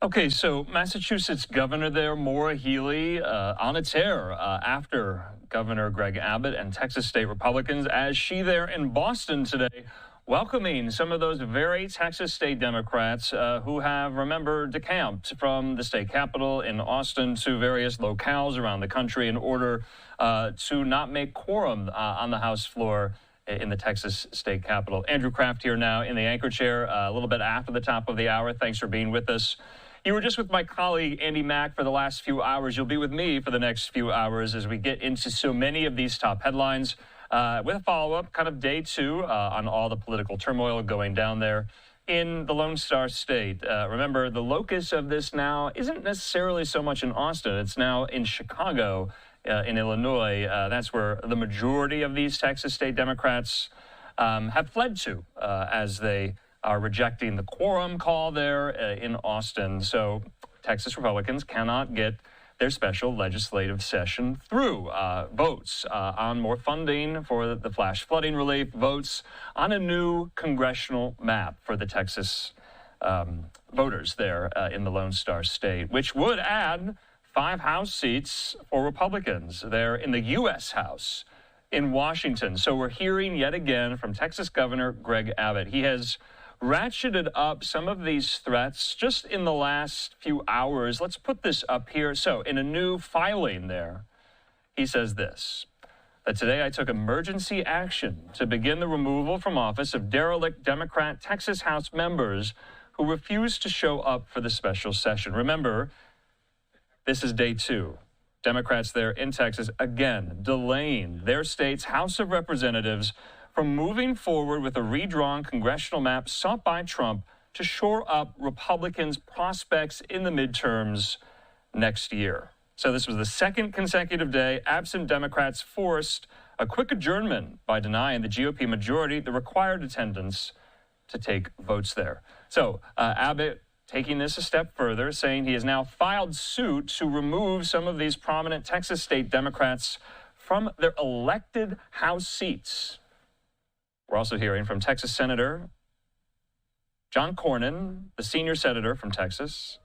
Okay, so Massachusetts governor there, Maura Healey, on a tear after Governor Greg Abbott and Texas state Republicans, as she there in Boston today, welcoming some of those very Texas state Democrats who have, remember, decamped from the state capitol in Austin to various locales around the country in order to not make quorum on the House floor in the Texas state capitol. Andrew Kraft here now in the anchor chair a little bit after the top of the hour. Thanks for being with us. You were just with my colleague, Andy Mack, for the last few hours. You'll be with me for the next few hours as we get into so many of these top headlines with a follow-up, kind of day two, on all the political turmoil going down there in the Lone Star State. Remember, the locus of this now isn't necessarily so much in Austin. It's now in Chicago, in Illinois. That's where the majority of these Texas state Democrats have fled to as they are rejecting the quorum call there in Austin. So Texas Republicans cannot get their special legislative session through. Votes on more funding for the flash flooding relief, votes on a new congressional map for the Texas voters there in the Lone Star State, which would add 5 House seats for Republicans there in the U.S. House in Washington. So we're hearing yet again from Texas Governor Greg Abbott. He has ratcheted up some of these threats just in the last few hours. Let's put this up here. So in a new filing there, he says this, that today I took emergency action to begin the removal from office of derelict Democrat Texas House members who refused to show up for the special session. Remember, this is day 2. Democrats there in Texas, again, delaying their state's House of Representatives from moving forward with a redrawn congressional map sought by Trump to shore up Republicans' prospects in the midterms next year. So this was the second consecutive day absent Democrats forced a quick adjournment by denying the GOP majority the required attendance to take votes there. So Abbott taking this a step further, saying he has now filed suit to remove some of these prominent Texas state Democrats from their elected House seats. We're also hearing from Texas Senator John Cornyn, the senior senator from Texas.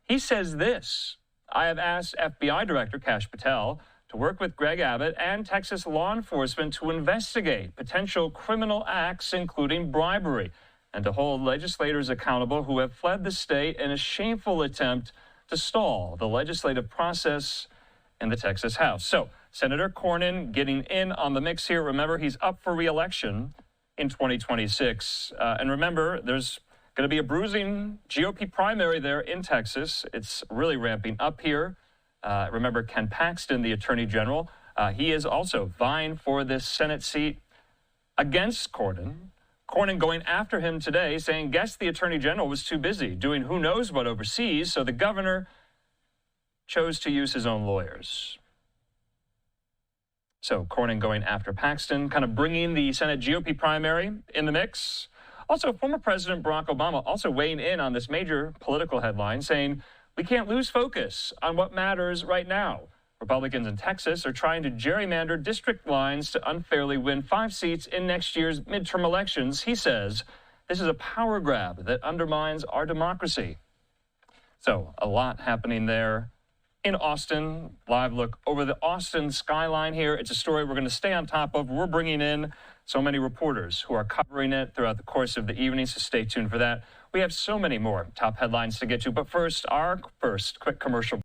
He says this: I have asked FBI Director Kash Patel to work with Greg Abbott and Texas law enforcement to investigate potential criminal acts, including bribery, and to hold legislators accountable who have fled the state in a shameful attempt to stall the legislative process in the Texas House. So Senator Cornyn getting in on the mix here. Remember, he's up for re-election in 2026. And remember, there's going to be a bruising GOP primary there in Texas. It's really ramping up here. Remember, Ken Paxton, the Attorney General, he is also vying for this Senate seat against Cornyn. Cornyn going after him today, saying, guess the Attorney General was too busy doing who knows what overseas, so the governor chose to use his own lawyers. So Cornyn going after Paxton, kind of bringing the Senate GOP primary in the mix. Also, former President Barack Obama also weighing in on this major political headline, saying, we can't lose focus on what matters right now. Republicans in Texas are trying to gerrymander district lines to unfairly win 5 seats in next year's midterm elections. He says this is a power grab that undermines our democracy. So a lot happening there in Austin. Live look over the Austin skyline here. It's a story we're going to stay on top of. We're bringing in so many reporters who are covering it throughout the course of the evening, so stay tuned for that. We have so many more top headlines to get to, but first, our first quick commercial